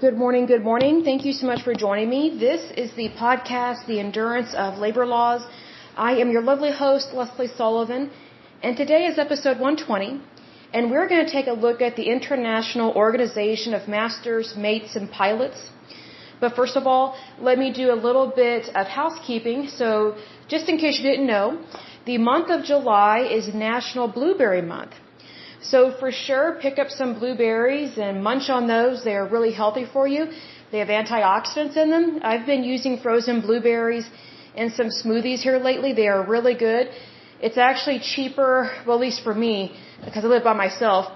Good morning, good morning. Thank you so much for joining me. This is the podcast, The Endurance of Labor Laws. I am your lovely host, Lesley Sullivan, and today is episode 120, and we're going to take a look at the International Organization of Masters, Mates, and Pilots. But first of all, let me do a little bit of housekeeping. So, just in case you didn't know, the month of July is National Blueberry Month. So for sure, pick up some blueberries and munch on those. They are really healthy for you. They have antioxidants in them. I've been using frozen blueberries in some smoothies here lately. They are really good. It's actually cheaper, well, at least for me, because I live by myself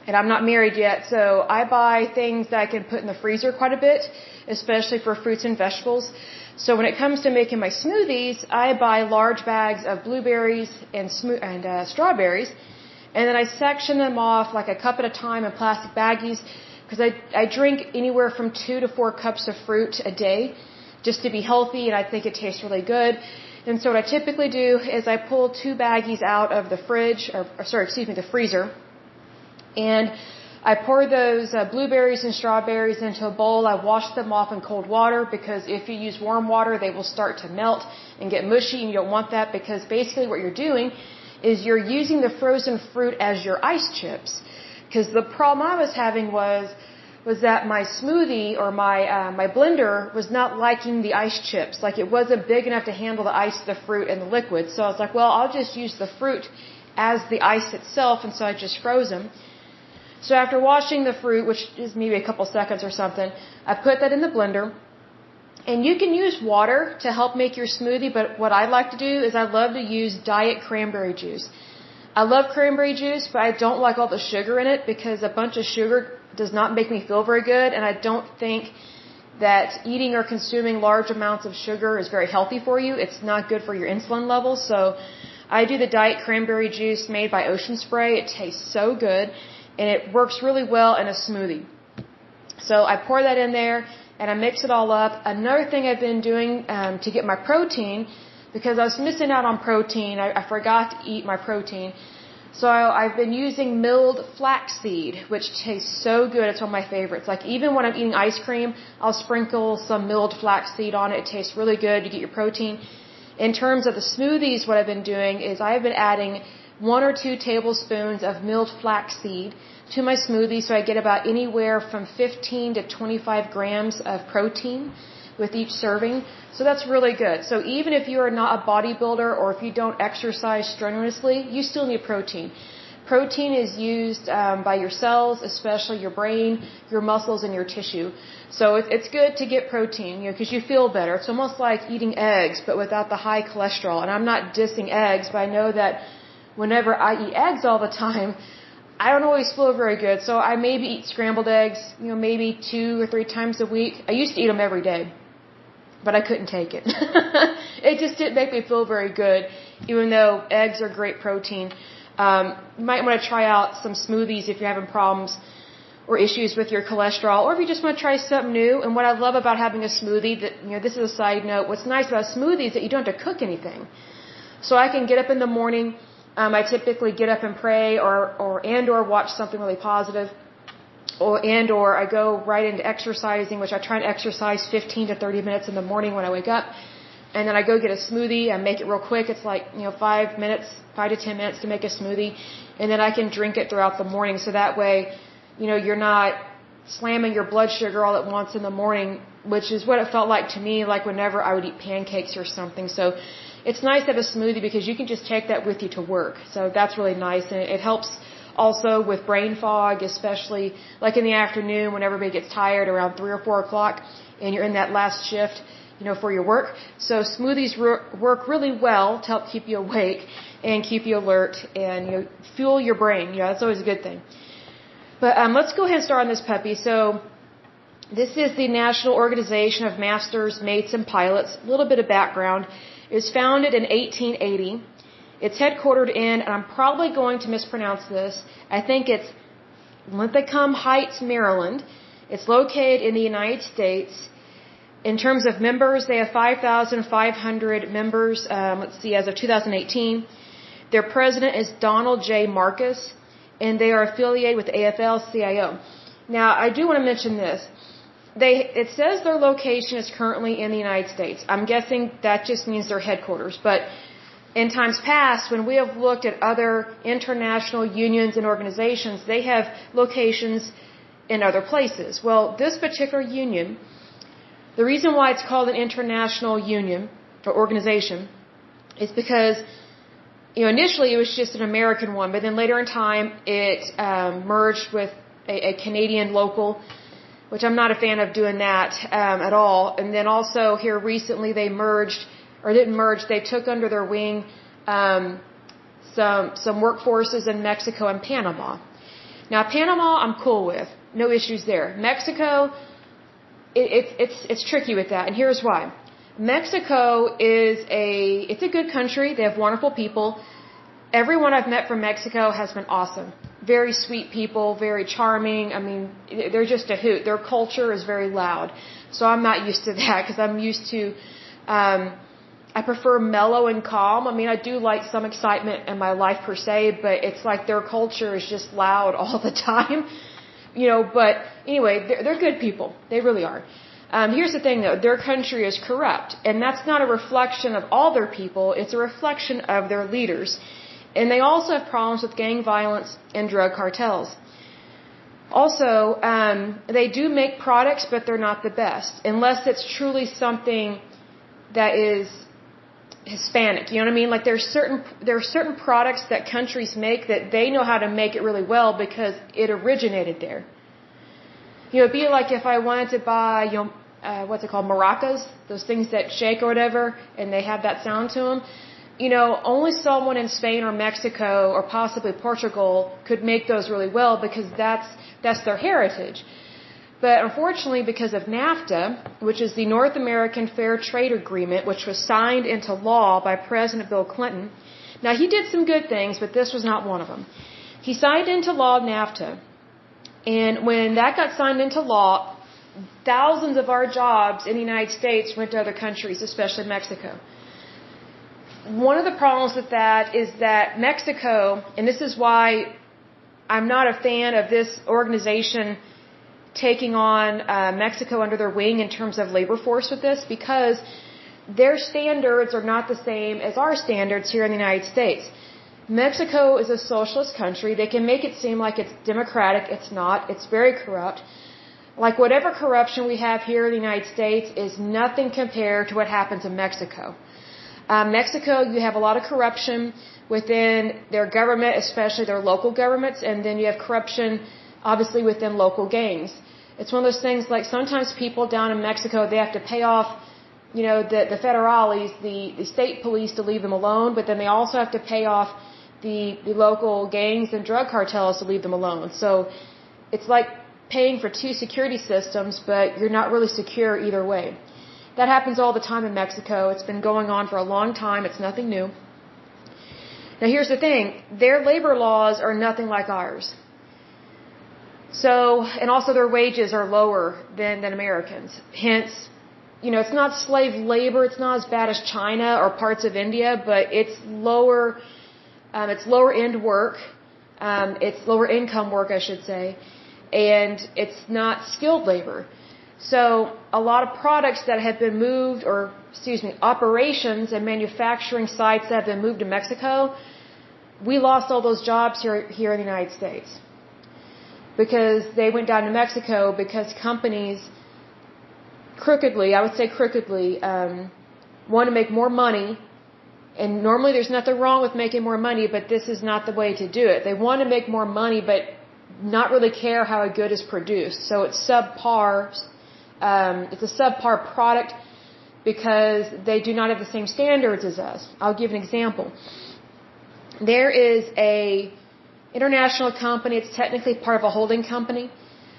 and I'm not married yet. So I buy things that I can put in the freezer quite a bit, especially for fruits and vegetables. So when it comes to making my smoothies, I buy large bags of blueberries and strawberries. And then I section them off like a cup at a time in plastic baggies because I drink anywhere from 2 to 4 cups of fruit a day just to be healthy, and I think it tastes really good. And so what I typically do is I pull 2 baggies out of the the freezer, and I pour those blueberries and strawberries into a bowl. I wash them off in cold water because if you use warm water, they will start to melt and get mushy, and you don't want that because basically what you're doing is you're using the frozen fruit as your ice chips. Because the problem I was having was that my smoothie or my blender was not liking the ice chips. Like it wasn't big enough to handle the ice, the fruit, and the liquid. So I was like, well, I'll just use the fruit as the ice itself, and so I just froze them. So after washing the fruit, which is maybe a couple seconds or something, I put that in the blender. And you can use water to help make your smoothie, but what I like to do is I love to use diet cranberry juice. I love cranberry juice, but I don't like all the sugar in it because a bunch of sugar does not make me feel very good, and I don't think that eating or consuming large amounts of sugar is very healthy for you. It's not good for your insulin levels, so I do the diet cranberry juice made by Ocean Spray. It tastes so good, and it works really well in a smoothie. So I pour that in there, and I mix it all up. Another thing I've been doing to get my protein, because I was missing out on protein, I forgot to eat my protein. So I've been using milled flaxseed, which tastes so good. It's one of my favorites. Like even when I'm eating ice cream, I'll sprinkle some milled flaxseed on it. It tastes really good. You get your protein. In terms of the smoothies, what I've been doing is I've been adding 1 or 2 tablespoons of milled flaxseed to my smoothie, so I get about anywhere from 15 to 25 grams of protein with each serving. So that's really good. So even if you are not a bodybuilder or if you don't exercise strenuously, you still need protein. Protein is used by your cells, especially your brain, your muscles, and your tissue. So it's good to get protein, because you feel better. It's almost like eating eggs, but without the high cholesterol. And I'm not dissing eggs, but I know that whenever I eat eggs all the time, I don't always feel very good. So I maybe eat scrambled eggs, maybe 2 or 3 times a week. I used to eat them every day, but I couldn't take it. It just didn't make me feel very good, even though eggs are great protein. You might want to try out some smoothies if you're having problems or issues with your cholesterol, or if you just want to try something new. And what I love about having a smoothie, this is a side note, what's nice about a smoothie is that you don't have to cook anything. So I can get up in the morning. I typically get up and pray or watch something really positive, or I go right into exercising, which I try and exercise 15 to 30 minutes in the morning when I wake up. And then I go get a smoothie. I make it real quick. It's like, 5 to 10 minutes to make a smoothie. And then I can drink it throughout the morning. So that way, you're not slamming your blood sugar all at once in the morning, which is what it felt like to me, like whenever I would eat pancakes or something. So it's nice to have a smoothie because you can just take that with you to work. So that's really nice. And it helps also with brain fog, especially like in the afternoon when everybody gets tired around 3 or 4 o'clock and you're in that last shift, for your work. So smoothies work really well to help keep you awake and keep you alert and, fuel your brain. That's always a good thing. But let's go ahead and start on this puppy. So this is the National Organization of Masters, Mates, and Pilots. A little bit of background. It was founded in 1880. It's headquartered in, and I'm probably going to mispronounce this, I think it's Linthicum Heights, Maryland. It's located in the United States. In terms of members, they have 5,500 members, as of 2018. Their president is Donald J. Marcus, and they are affiliated with the AFL-CIO. Now, I do want to mention this. it says their location is currently in the United States. I'm guessing that just means their headquarters. But in times past, when we have looked at other international unions and organizations, they have locations in other places. Well, this particular union, the reason why it's called an international union or organization is because, initially it was just an American one, but then later in time it merged with a Canadian local, which I'm not a fan of doing that at all. And then also here recently they merged, or didn't merge, they took under their wing some workforces in Mexico and Panama. Now Panama I'm cool with, no issues there. Mexico, it's tricky with that, and here's why. Mexico it's a good country. They have wonderful people. Everyone I've met from Mexico has been awesome. Very sweet people, very charming. I mean, they're just a hoot. Their culture is very loud. So I'm not used to that because I'm used to, I prefer mellow and calm. I mean, I do like some excitement in my life per se, but it's like their culture is just loud all the time. But anyway, they're good people. They really are. Here's the thing though, their country is corrupt. And that's not a reflection of all their people, it's a reflection of their leaders. And they also have problems with gang violence and drug cartels. Also, they do make products, but they're not the best. Unless it's truly something that is Hispanic. You know what I mean? Like there are certain products that countries make that they know how to make it really well because it originated there. It'd be like if I wanted to buy, what's it called, maracas, those things that shake or whatever, and they have that sound to them. Only someone in Spain or Mexico or possibly Portugal could make those really well because that's their heritage. But unfortunately, because of NAFTA, which is the North American Fair Trade Agreement, which was signed into law by President Bill Clinton. Now, he did some good things, but this was not one of them. He signed into law NAFTA. And when that got signed into law, thousands of our jobs in the United States went to other countries, especially Mexico. One of the problems with that is that Mexico, and this is why I'm not a fan of this organization taking on Mexico under their wing in terms of labor force with this, because their standards are not the same as our standards here in the United States. Mexico is a socialist country. They can make it seem like it's democratic. It's not. It's very corrupt. Like whatever corruption we have here in the United States is nothing compared to what happens in Mexico. Mexico, you have a lot of corruption within their government, especially their local governments, and then you have corruption, obviously, within local gangs. It's one of those things like sometimes people down in Mexico, they have to pay off, the federales, the state police to leave them alone, but then they also have to pay off the local gangs and drug cartels to leave them alone. So it's like paying for two security systems, but you're not really secure either way. That happens all the time in Mexico. It's been going on for a long time. It's nothing new. Now here's the thing. Their labor laws are nothing like ours. So, and also their wages are lower than Americans. Hence, it's not slave labor. It's not as bad as China or parts of India, but it's lower end work. It's lower income work, I should say. And it's not skilled labor. So a lot of products that have been moved, operations and manufacturing sites that have been moved to Mexico, we lost all those jobs here in the United States. Because they went down to Mexico because companies crookedly, want to make more money. And normally there's nothing wrong with making more money, but this is not the way to do it. They want to make more money, but not really care how a good is produced. So it's subpar. It's a subpar product because they do not have the same standards as us. I'll give an example. There is a international company. It's technically part of a holding company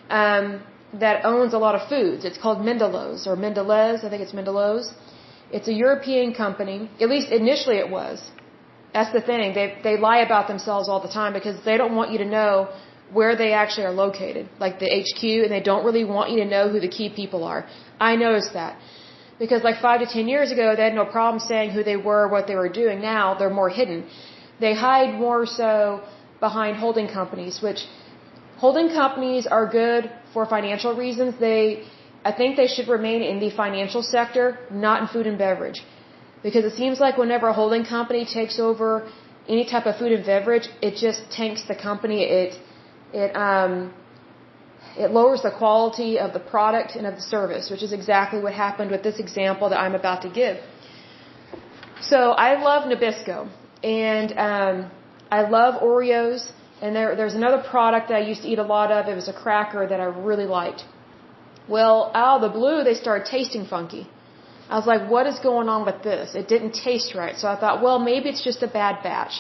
that owns a lot of foods. It's called Mendelos or Mendelez. I think it's Mendelos. It's a European company. At least initially it was. That's the thing. They lie about themselves all the time because they don't want you to know where they actually are located, like the HQ, and they don't really want you to know who the key people are. I noticed that. Because like 5 to 10 years ago, they had no problem saying who they were, what they were doing. Now they're more hidden. They hide more so behind holding companies, which holding companies are good for financial reasons. I think they should remain in the financial sector, not in food and beverage. Because it seems like whenever a holding company takes over any type of food and beverage, it just tanks the company. It lowers the quality of the product and of the service, which is exactly what happened with this example that I'm about to give. So I love Nabisco, and I love Oreos, and there's another product that I used to eat a lot of. It was a cracker that I really liked. Well, out of the blue, they started tasting funky. I was like, what is going on with this? It didn't taste right. So I thought, well, maybe it's just a bad batch.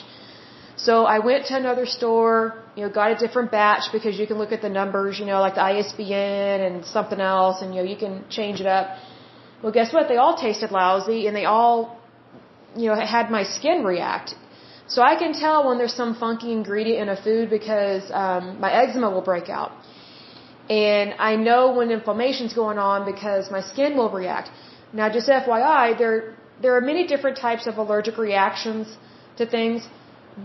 So I went to another store, got a different batch because you can look at the numbers, like the ISBN and something else, and, you can change it up. Well, guess what? They all tasted lousy, and they all, had my skin react. So I can tell when there's some funky ingredient in a food because my eczema will break out. And I know when inflammation's going on because my skin will react. Now, just FYI, there are many different types of allergic reactions to things,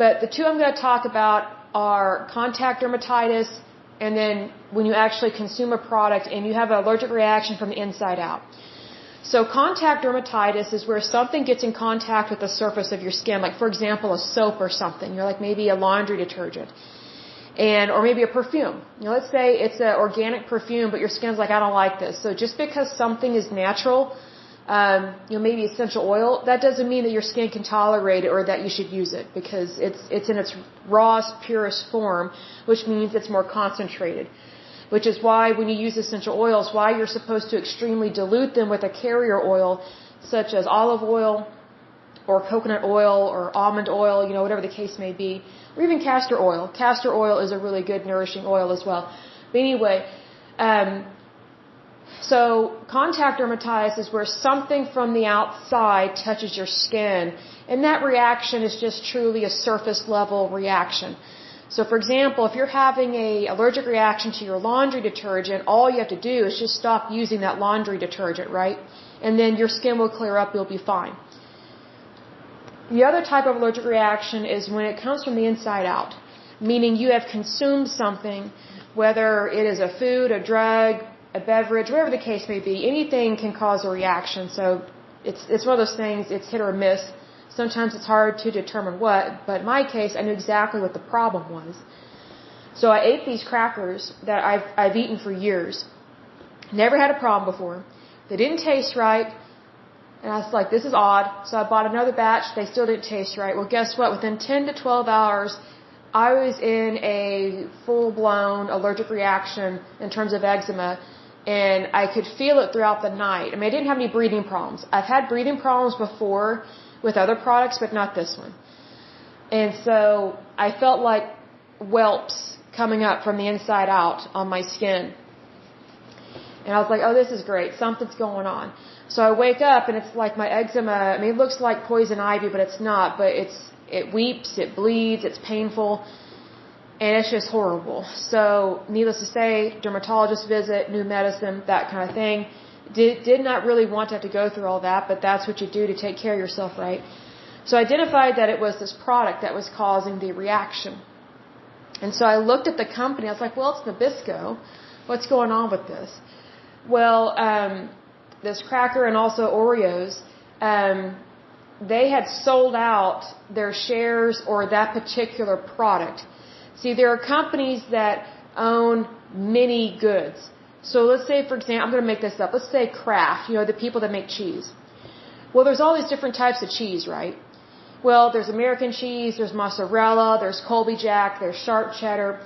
but the two I'm going to talk about are contact dermatitis and then when you actually consume a product and you have an allergic reaction from the inside out. So contact dermatitis is where something gets in contact with the surface of your skin, like for example a soap or something, like maybe a laundry detergent. Or maybe a perfume. Let's say it's an organic perfume, but your skin's like, I don't like this. So just because something is natural, maybe essential oil, that doesn't mean that your skin can tolerate it or that you should use it because it's in its rawest, purest form, which means it's more concentrated. Which is why when you use essential oils, why you're supposed to extremely dilute them with a carrier oil, such as olive oil or coconut oil or almond oil, whatever the case may be, or even castor oil. Castor oil is a really good nourishing oil as well. But anyway, so contact dermatitis is where something from the outside touches your skin, and that reaction is just truly a surface level reaction. So for example, if you're having an allergic reaction to your laundry detergent, all you have to do is just stop using that laundry detergent, right? And then your skin will clear up, you'll be fine. The other type of allergic reaction is when it comes from the inside out, meaning you have consumed something, whether it is a food, a drug, a beverage, whatever the case may be, anything can cause a reaction. So it's one of those things, it's hit or miss. Sometimes it's hard to determine what, but in my case, I knew exactly what the problem was. So I ate these crackers that I've eaten for years. Never had a problem before. They didn't taste right. And I was like, this is odd. So I bought another batch. They still didn't taste right. Well, guess what? Within 10 to 12 hours, I was in a full-blown allergic reaction in terms of eczema. And I could feel it throughout the night. I mean, I didn't have any breathing problems. I've had breathing problems before with other products, but not this one. And so I felt like whelps coming up from the inside out on my skin. And I was like, oh, this is great. Something's going on. So I wake up and it's like my eczema, I mean, it looks like poison ivy, but it's not. But it weeps, it bleeds, it's painful, and it's just horrible. So needless to say, dermatologist visit, new medicine, that kind of thing. Did not really want to have to go through all that, but that's what you do to take care of yourself, right? So I identified that it was this product that was causing the reaction. And so I looked at the company. I was like, well, it's Nabisco. What's going on with this? Well, this cracker and also Oreos, they had sold out their shares or that particular product. See, there are companies that own many goods. So let's say, for example, I'm going to make this up. Let's say Kraft, the people that make cheese. Well, there's all these different types of cheese, right? Well, there's American cheese, there's mozzarella, there's Colby Jack, there's sharp cheddar.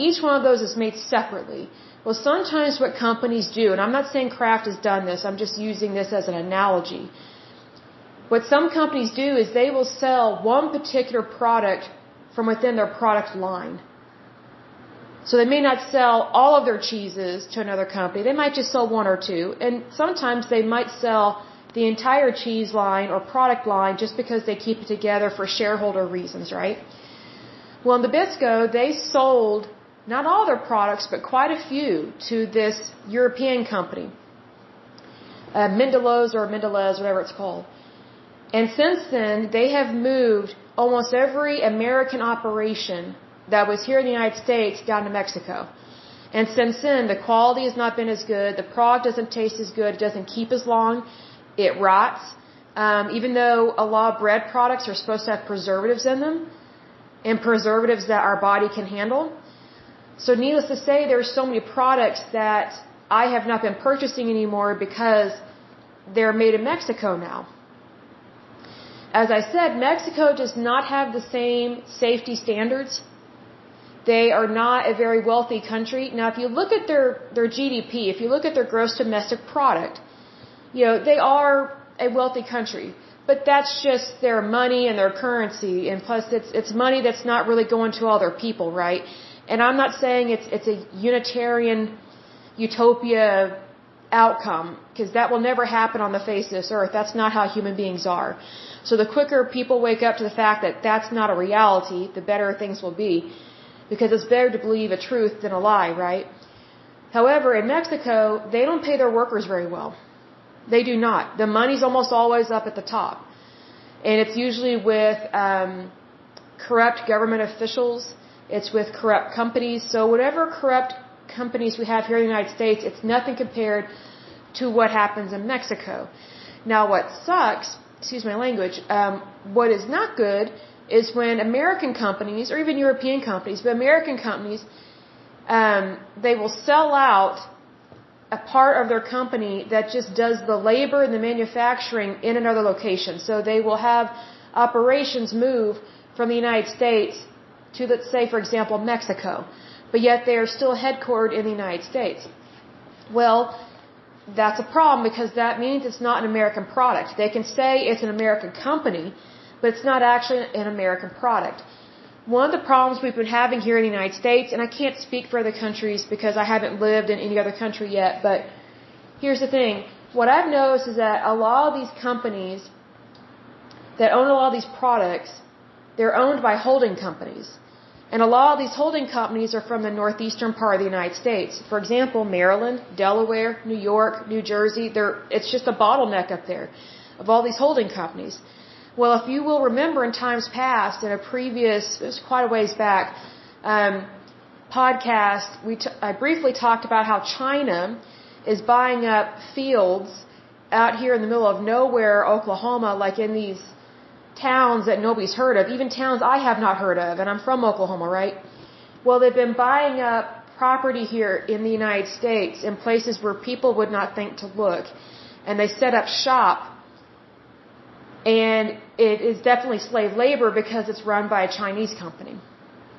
Each one of those is made separately. Well, sometimes what companies do, and I'm not saying Kraft has done this, I'm just using this as an analogy. What some companies do is they will sell one particular product from within their product line. So they may not sell all of their cheeses to another company. They might just sell one or two. And sometimes they might sell the entire cheese line or product line just because they keep it together for shareholder reasons, right? Well, in Nabisco, they sold not all their products, but quite a few to this European company. Mendelows or Mendelez, whatever it's called. And since then, they have moved almost every American operation that was here in the United States down to Mexico. And since then, the quality has not been as good. The product doesn't taste as good. It doesn't keep as long. It rots. Even though a lot of bread products are supposed to have preservatives in them, and preservatives that our body can handle. So needless to say, there are so many products that I have not been purchasing anymore because they're made in Mexico now. As I said, Mexico does not have the same safety standards. They are not a very wealthy country. Now, if you look at their GDP, if you look at their gross domestic product, they are a wealthy country. But that's just their money and their currency. And plus, it's money that's not really going to all their people, right? And I'm not saying it's a unitarian utopia outcome, because that will never happen on the face of this earth. That's not how human beings are. So the quicker people wake up to the fact that that's not a reality, the better things will be. Because it's better to believe a truth than a lie, right? However, in Mexico, they don't pay their workers very well. They do not. The money's almost always up at the top. And it's usually with corrupt government officials. It's with corrupt companies. So whatever corrupt companies we have here in the United States, it's nothing compared to what happens in Mexico. Now, what sucks, excuse my language, what is not good is when American companies, or even European companies, but American companies, they will sell out a part of their company that just does the labor and the manufacturing in another location. So they will have operations move from the United States to, let's say, for example, Mexico, but yet they are still headquartered in the United States. Well, that's a problem, because that means it's not an American product. They can say it's an American company, but it's not actually an American product. One of the problems we've been having here in the United States, and I can't speak for other countries because I haven't lived in any other country yet, but here's the thing. What I've noticed is that a lot of these companies that own a lot of these products, they're owned by holding companies. And a lot of these holding companies are from the northeastern part of the United States. For example, Maryland, Delaware, New York, New Jersey, it's just a bottleneck up there of all these holding companies. Well, if you will remember in times past, in a previous, it was quite a ways back, podcast, I briefly talked about how China is buying up fields out here in the middle of nowhere, Oklahoma, like in these towns that nobody's heard of, even towns I have not heard of, and I'm from Oklahoma, right? Well, they've been buying up property here in the United States in places where people would not think to look, and they set up shop, and it is definitely slave labor because it's run by a Chinese company,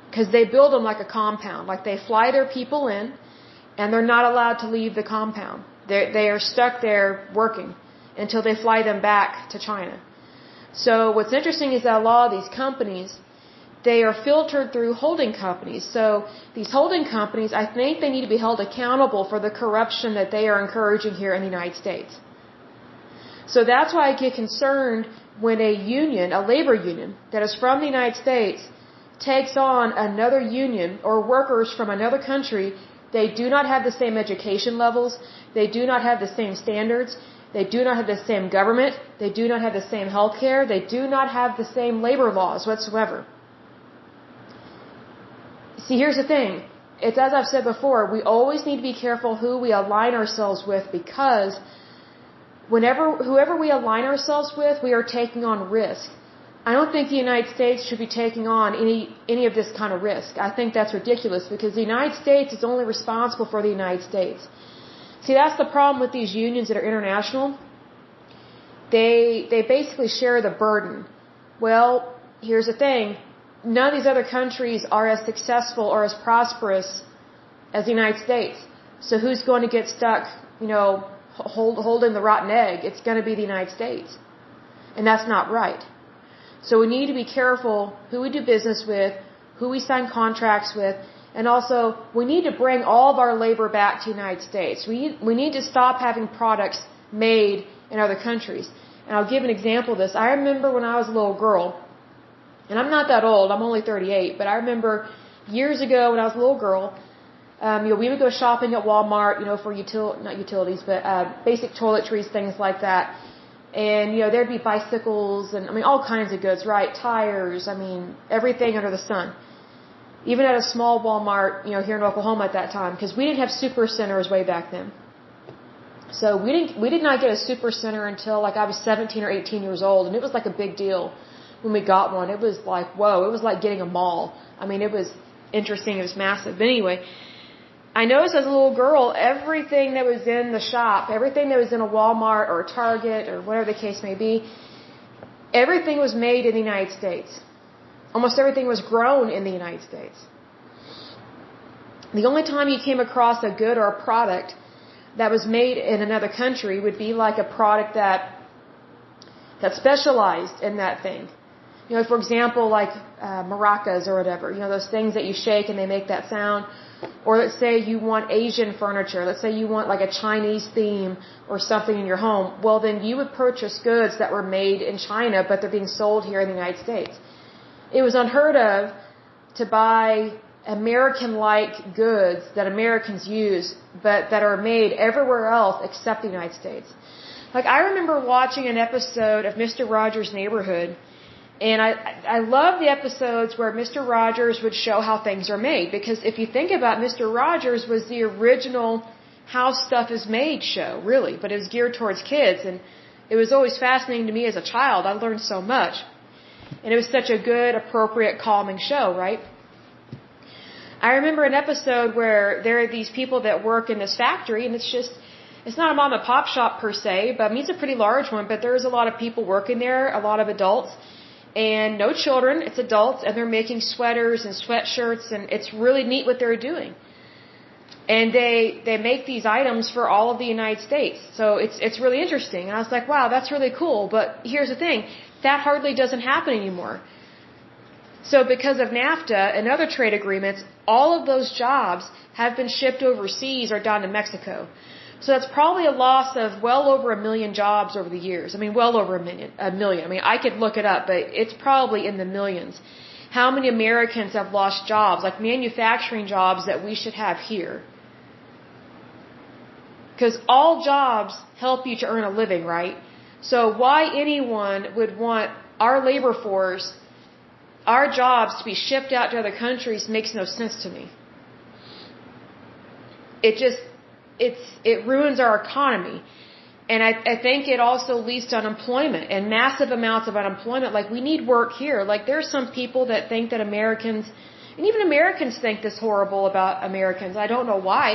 because they build them like a compound, like they fly their people in, and they're not allowed to leave the compound. They are stuck there working until they fly them back to China. So what's interesting is that a lot of these companies, they are filtered through holding companies. So these holding companies, I think they need to be held accountable for the corruption that they are encouraging here in the United States. So that's why I get concerned when a union, a labor union, that is from the United States takes on another union or workers from another country. They do not have the same education levels. They do not have the same standards. They do not have the same government. They do not have the same health care. They do not have the same labor laws whatsoever. See, here's the thing. It's as I've said before, we always need to be careful who we align ourselves with, because whoever we align ourselves with, we are taking on risk. I don't think the United States should be taking on any of this kind of risk. I think that's ridiculous, because the United States is only responsible for the United States. See, that's the problem with these unions that are international. They basically share the burden. Well, here's the thing. None of these other countries are as successful or as prosperous as the United States. So who's going to get stuck, holding the rotten egg? It's going to be the United States. And that's not right. So we need to be careful who we do business with, who we sign contracts with, and also we need to bring all of our labor back to the United States. We need to stop having products made in other countries. And I'll give an example of this. I remember when I was a little girl, and I'm not that old, I'm only 38, but I remember years ago when I was a little girl, we would go shopping at Walmart, for not utilities, but basic toiletries, things like that. And, there'd be bicycles and, all kinds of goods, right? Tires, everything under the sun. even at a small Walmart, here in Oklahoma at that time, because we didn't have super centers way back then. So we did not get a super center until like I was 17 or 18 years old, and it was like a big deal when we got one. It was like, whoa, it was like getting a mall. I mean, it was interesting, it was massive. But anyway, I noticed as a little girl, everything that was in the shop, everything that was in a Walmart or a Target or whatever the case may be, everything was made in the United States. Almost everything was grown in the United States. The only time you came across a good or a product that was made in another country would be like a product that specialized in that thing. For example, like maracas or whatever, those things that you shake and they make that sound. Or let's say you want Asian furniture. Let's say you want like a Chinese theme or something in your home. Well, then you would purchase goods that were made in China, but they're being sold here in the United States. It was unheard of to buy American-like goods that Americans use, but that are made everywhere else except the United States. Like, I remember watching an episode of Mr. Rogers' Neighborhood, and I love the episodes where Mr. Rogers would show how things are made, because if you think about it, Mr. Rogers was the original How Stuff Is Made show, really, but it was geared towards kids, and it was always fascinating to me as a child. I learned so much. And it was such a good, appropriate, calming show, right? I remember an episode where there are these people that work in this factory, and it's not a mom and pop shop per se, but I mean, it's a pretty large one, but there's a lot of people working there, a lot of adults, and no children, it's adults, and they're making sweaters and sweatshirts, and it's really neat what they're doing. And they make these items for all of the United States. So it's really interesting. And I was like, wow, that's really cool. But here's the thing, that hardly doesn't happen anymore. So because of NAFTA and other trade agreements, all of those jobs have been shipped overseas or down to Mexico. So that's probably a loss of well over 1 million jobs over the years. I mean, well over a million. I mean, I could look it up, but it's probably in the millions. How many Americans have lost jobs, like manufacturing jobs that we should have here? Because all jobs help you to earn a living, right? So why anyone would want our labor force, our jobs to be shipped out to other countries makes no sense to me. It ruins our economy. And I think it also leads to unemployment and massive amounts of unemployment. Like, we need work here. Like, there's some people that think that Americans, and even Americans think this horrible about Americans. I don't know why,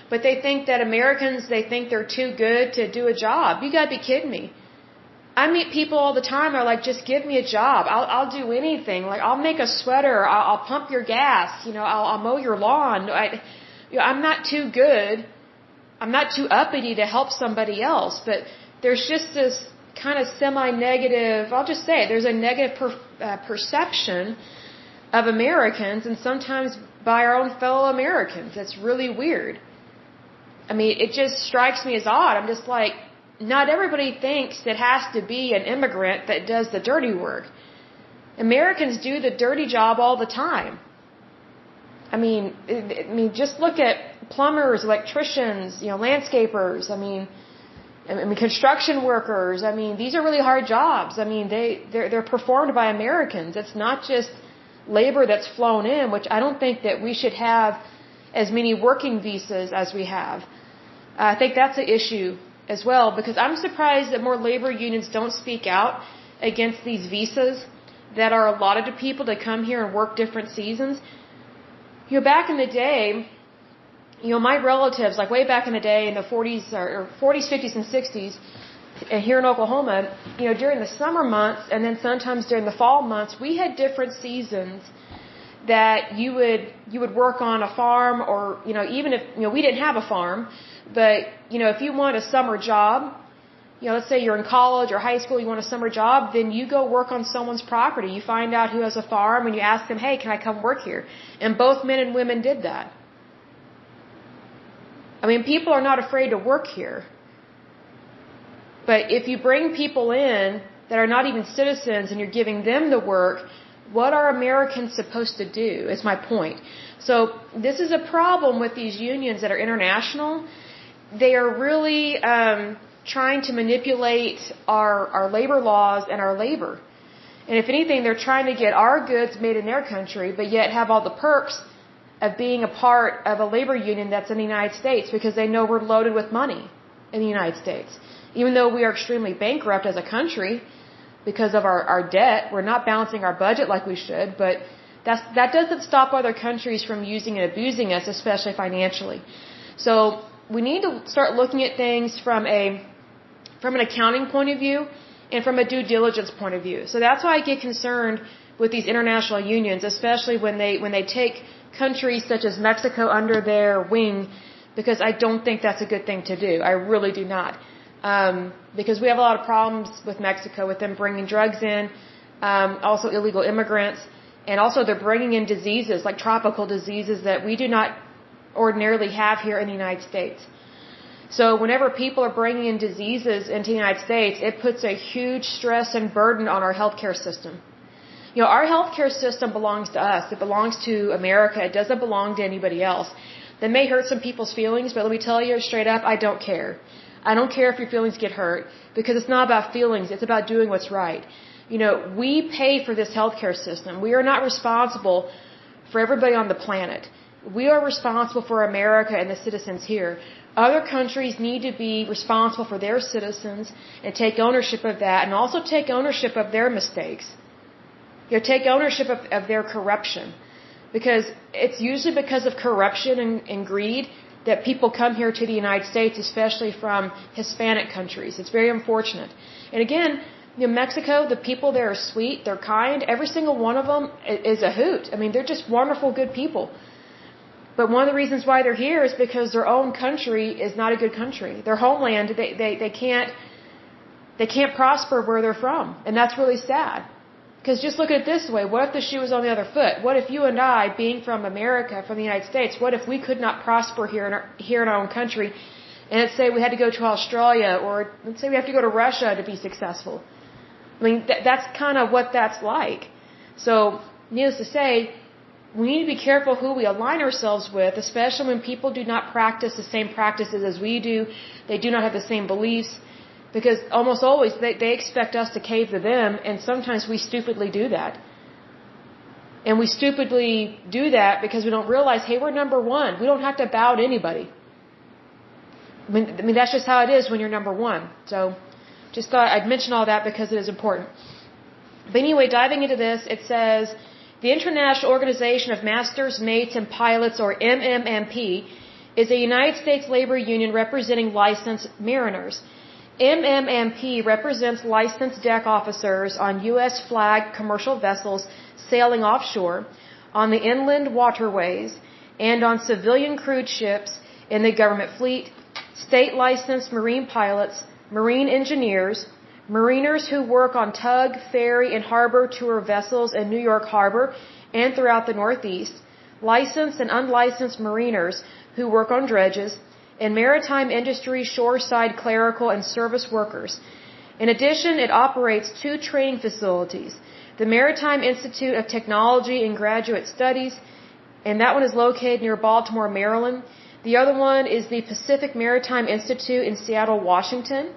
but they think that Americans, they think they're too good to do a job. You gotta be kidding me. I meet people all the time. They're like, just give me a job. I'll do anything. Like, I'll make a sweater. I'll pump your gas. I'll mow your lawn. I'm not too good. I'm not too uppity to help somebody else. But there's just this kind of semi-negative, I'll just say it, there's a negative perception of Americans, and sometimes by our own fellow Americans. It's really weird. I mean, it just strikes me as odd. I'm just like, not everybody thinks it has to be an immigrant that does the dirty work. Americans do the dirty job all the time. I mean, just look at plumbers, electricians, landscapers. I mean, construction workers. I mean, these are really hard jobs. I mean, they're performed by Americans. It's not just labor that's flown in, which I don't think that we should have as many working visas as we have. I think that's an issue as well, because I'm surprised that more labor unions don't speak out against these visas that are allotted to people to come here and work different seasons. Back in the day, my relatives, like way back in the day in the 40s, 50s, and 60s, here in Oklahoma, during the summer months and then sometimes during the fall months, we had different seasons that you would work on a farm, or even if we didn't have a farm, but if you want a summer job, let's say you're in college or high school, you want a summer job, then you go work on someone's property. You find out who has a farm and you ask them, hey, can I come work here? And both men and women did that. I mean, people are not afraid to work here. But if you bring people in that are not even citizens and you're giving them the work, what are Americans supposed to do, is my point. So this is a problem with these unions that are international. They are really trying to manipulate our labor laws and our labor. And if anything, they're trying to get our goods made in their country, but yet have all the perks of being a part of a labor union that's in the United States because they know we're loaded with money in the United States. Even though we are extremely bankrupt as a country because of our debt, we're not balancing our budget like we should, but that doesn't stop other countries from using and abusing us, especially financially. So we need to start looking at things from an accounting point of view and from a due diligence point of view. So that's why I get concerned with these international unions, especially when they take countries such as Mexico under their wing, because I don't think that's a good thing to do. I really do not. Because we have a lot of problems with Mexico, with them bringing drugs in, also illegal immigrants, and also they're bringing in diseases like tropical diseases that we do not ordinarily have here in the United States. So whenever people are bringing in diseases into the United States, it puts a huge stress and burden on our healthcare system. You know, our healthcare system belongs to us. It belongs to America. It doesn't belong to anybody else. That may hurt some people's feelings, but let me tell you straight up, I don't care. I don't care if your feelings get hurt, because it's not about feelings. It's about doing what's right. You know, we pay for this healthcare system. We are not responsible for everybody on the planet. We are responsible for America and the citizens here. Other countries need to be responsible for their citizens and take ownership of that, and also take ownership of their mistakes. You know, take ownership of their corruption. Because it's usually because of corruption and greed that people come here to the United States, especially from Hispanic countries. It's very unfortunate. And again, you know, Mexico, the people there are sweet, they're kind. Every single one of them is a hoot. I mean, they're just wonderful, good people. But one of the reasons why they're here is because their own country is not a good country. Their homeland, they can't prosper where they're from. And that's really sad. Because just look at it this way, what if the shoe was on the other foot? What if you and I, being from America, from the United States, what if we could not prosper here in our own country, and let's say we had to go to Australia, or let's say we have to go to Russia to be successful? I mean, that's kind of what that's like. So, needless to say, we need to be careful who we align ourselves with, especially when people do not practice the same practices as we do, they do not have the same beliefs. Because almost always they expect us to cave to them, and sometimes we stupidly do that. And we stupidly do that because we don't realize, hey, we're number one. We don't have to bow to anybody. I mean that's just how it is when you're number one. So just thought I'd mention all that because it is important. But anyway, diving into this, it says, the International Organization of Masters, Mates, and Pilots, or MMMP, is a United States labor union representing licensed mariners. MMMP represents licensed deck officers on U.S. flagged commercial vessels sailing offshore, on the inland waterways, and on civilian crewed ships in the government fleet, state licensed marine pilots, marine engineers, mariners who work on tug, ferry, and harbor tour vessels in New York Harbor and throughout the Northeast, licensed and unlicensed mariners who work on dredges, and maritime industry shoreside clerical and service workers. In addition, it operates 2 training facilities, the Maritime Institute of Technology and Graduate Studies, and that one is located near Baltimore, Maryland. The other one is the Pacific Maritime Institute in Seattle, Washington.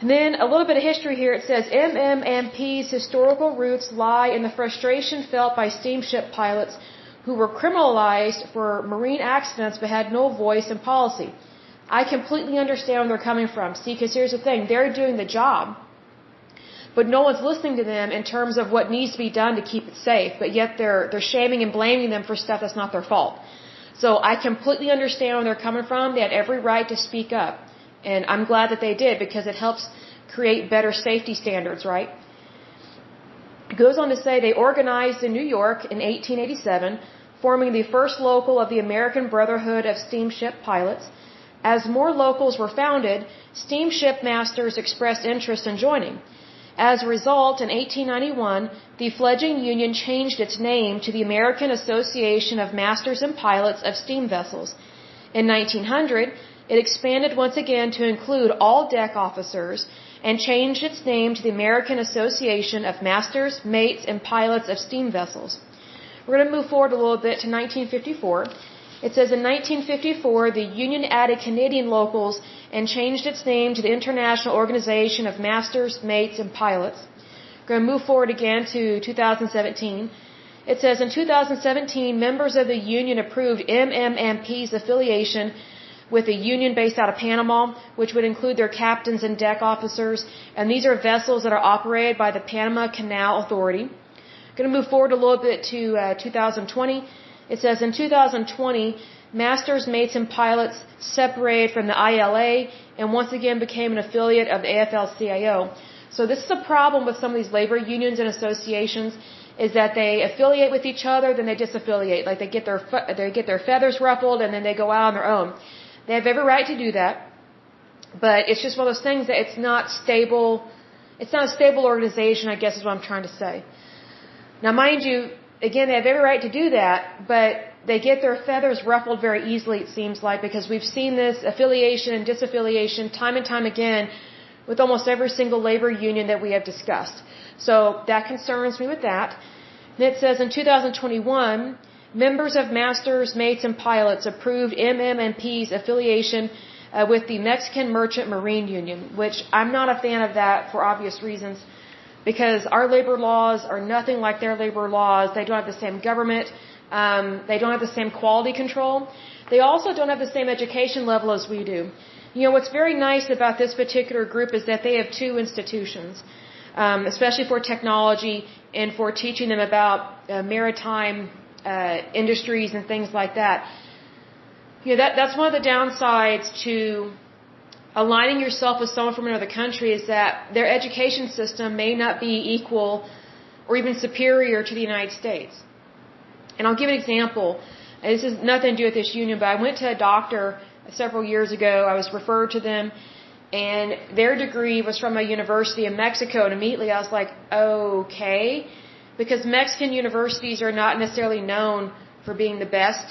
And then a little bit of history here. It says MMMP's historical roots lie in the frustration felt by steamship pilots who were criminalized for marine accidents but had no voice in policy. I completely understand where they're coming from. See, because here's the thing. They're doing the job, but no one's listening to them in terms of what needs to be done to keep it safe, but yet they're shaming and blaming them for stuff that's not their fault. So I completely understand where they're coming from. They had every right to speak up, and I'm glad that they did because it helps create better safety standards, right? It goes on to say they organized in New York in 1887, forming the first local of the American Brotherhood of Steamship Pilots. As more locals were founded, steamship masters expressed interest in joining. As a result, in 1891, the fledgling union changed its name to the American Association of Masters and Pilots of Steam Vessels. In 1900, it expanded once again to include all deck officers and changed its name to the American Association of Masters, Mates, and Pilots of Steam Vessels. We're going to move forward a little bit to 1954. It says in 1954, the union added Canadian locals and changed its name to the International Organization of Masters, Mates, and Pilots. Going to move forward again to 2017. It says, in 2017, members of the union approved MMMP's affiliation with a union based out of Panama, which would include their captains and deck officers. And these are vessels that are operated by the Panama Canal Authority. Going to move forward a little bit to 2020. It says, in 2020, masters, mates, and pilots separated from the ILA and once again became an affiliate of the AFL-CIO. So this is a problem with some of these labor unions and associations, is that they affiliate with each other, then they disaffiliate. Like they get their feathers ruffled, and then they go out on their own. They have every right to do that, but it's just one of those things that it's not stable. It's not a stable organization, I guess is what I'm trying to say. Now, mind you, again, they have every right to do that, but they get their feathers ruffled very easily, it seems like, because we've seen this affiliation and disaffiliation time and time again with almost every single labor union that we have discussed. So that concerns me with that. And it says in 2021, members of masters, mates, and pilots approved MMMP's affiliation with the Mexican Merchant Marine Union, which I'm not a fan of that for obvious reasons, because our labor laws are nothing like their labor laws. They don't have the same government. They don't have the same quality control. They also don't have the same education level as we do. You know, what's very nice about this particular group is that they have two institutions, especially for technology and for teaching them about maritime industries and things like that. You know, that's one of the downsides to aligning yourself with someone from another country, is that their education system may not be equal or even superior to the United States. And I'll give an example. This has nothing to do with this union, but I went to a doctor several years ago. I was referred to them, and their degree was from a university in Mexico, and immediately I was like, okay, because Mexican universities are not necessarily known for being the best.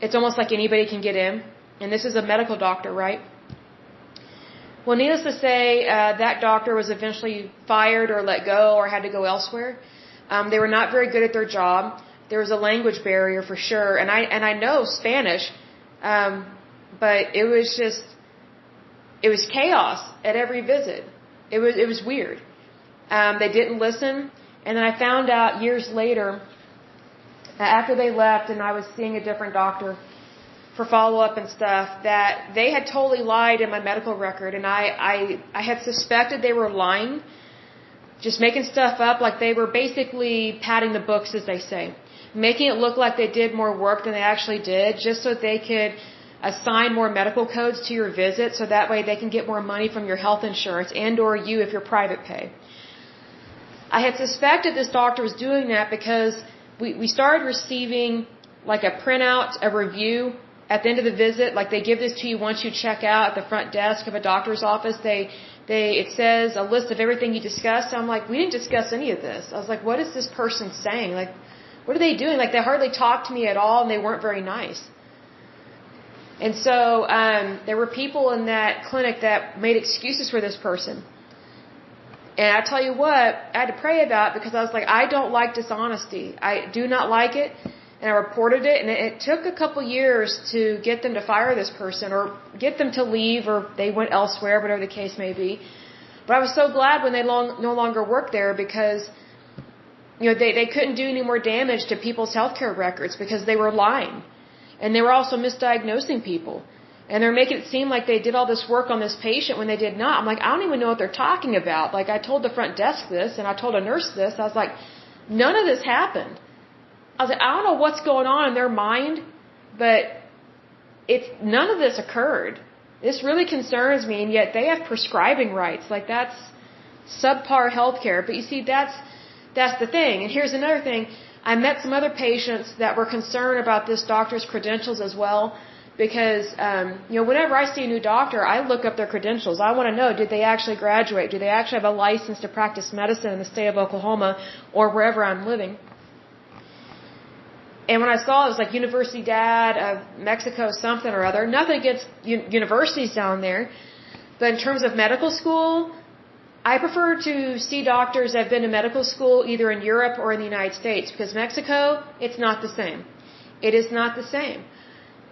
It's almost like anybody can get in, and this is a medical doctor, right? Well, needless to say, that doctor was eventually fired or let go or had to go elsewhere. They were not very good at their job. There was a language barrier for sure, and I know Spanish, but it was chaos at every visit. It was weird. They didn't listen, and then I found out years later, after they left, and I was seeing a different doctor for follow-up and stuff, that they had totally lied in my medical record, and I had suspected they were lying, just making stuff up, like they were basically padding the books, as they say, making it look like they did more work than they actually did, just so they could assign more medical codes to your visit, so that way they can get more money from your health insurance and or you if you're private pay. I had suspected this doctor was doing that because we started receiving like a printout, a review at the end of the visit. Like they give this to you once you check out at the front desk of a doctor's office. It says a list of everything you discussed. I'm like, we didn't discuss any of this. I was like, what is this person saying? Like, what are they doing? Like, they hardly talked to me at all, and they weren't very nice. And so there were people in that clinic that made excuses for this person. And I tell you what, I had to pray about it, because I was like, I don't like dishonesty. I do not like it. And I reported it, and it took a couple years to get them to fire this person or get them to leave, or they went elsewhere, whatever the case may be. But I was so glad when they no longer worked there, because they couldn't do any more damage to people's healthcare records because they were lying. And they were also misdiagnosing people. And they're making it seem like they did all this work on this patient when they did not. I'm like, I don't even know what they're talking about. Like, I told the front desk this, and I told a nurse this. I was like, none of this happened. I was like, I don't know what's going on in their mind, but none of this occurred. This really concerns me, and yet they have prescribing rights. Like, that's subpar healthcare. But you see, that's the thing. And here's another thing. I met some other patients that were concerned about this doctor's credentials as well, because whenever I see a new doctor, I look up their credentials. I want to know, did they actually graduate? Do they actually have a license to practice medicine in the state of Oklahoma or wherever I'm living? And when I saw it was like Universidad of Mexico something or other, nothing against universities down there, but in terms of medical school, I prefer to see doctors that have been to medical school either in Europe or in the United States, because Mexico, it's not the same. It is not the same.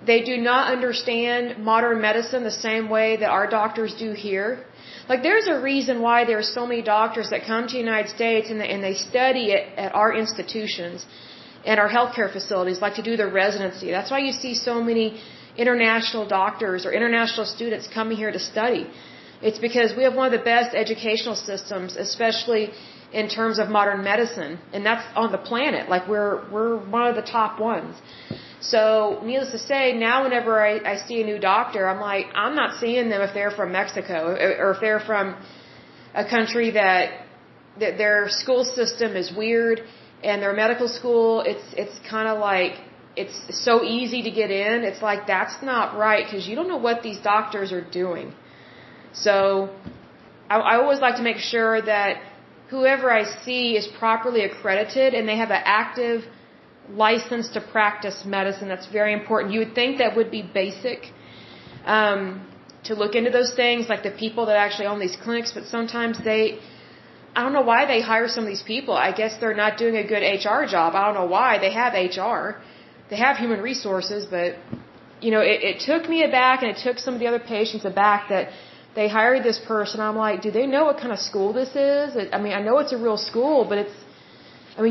They do not understand modern medicine the same way that our doctors do here. Like, there's a reason why there are so many doctors that come to the United States and they study at our institutions and our healthcare facilities, like to do their residency. That's why you see so many international doctors or international students coming here to study. It's because we have one of the best educational systems, especially in terms of modern medicine, and that's on the planet. Like, we're one of the top ones. So, needless to say, now whenever I see a new doctor, I'm like, I'm not seeing them if they're from Mexico or if they're from a country that their school system is weird, and their medical school, it's kind of like, it's so easy to get in. It's like, that's not right, because you don't know what these doctors are doing. So, I always like to make sure that whoever I see is properly accredited and they have an active license to practice medicine. That's very important. You would think that would be basic, to look into those things, like the people that actually own these clinics, but sometimes I don't know why they hire some of these people. I guess they're not doing a good HR job. I don't know why. They have HR. They have human resources, but, it took me aback, and it took some of the other patients aback that they hired this person. I'm like, do they know what kind of school this is? I know it's a real school, but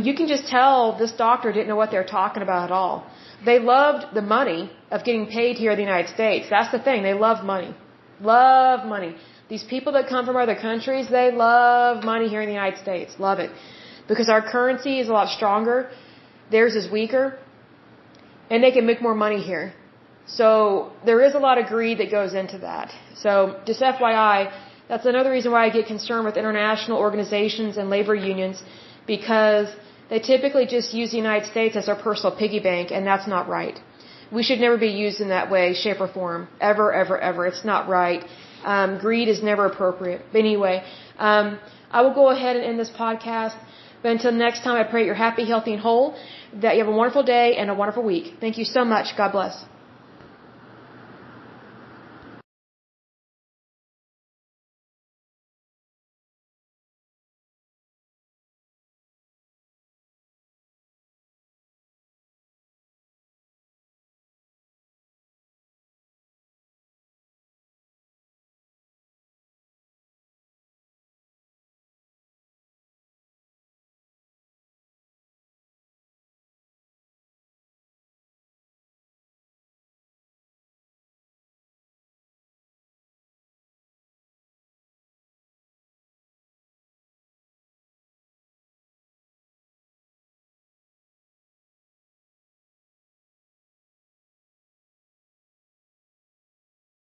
you can just tell this doctor didn't know what they're talking about at all. They loved the money of getting paid here in the United States. That's the thing. They love money. Love money. These people that come from other countries, they love money here in the United States. Love it. Because our currency is a lot stronger. Theirs is weaker. And they can make more money here. So there is a lot of greed that goes into that. So just FYI, that's another reason why I get concerned with international organizations and labor unions, because they typically just use the United States as our personal piggy bank, and that's not right. We should never be used in that way, shape, or form. Ever, ever, ever. It's not right. Greed is never appropriate. But anyway, I will go ahead and end this podcast. But until next time, I pray you're happy, healthy, and whole, that you have a wonderful day and a wonderful week. Thank you so much. God bless.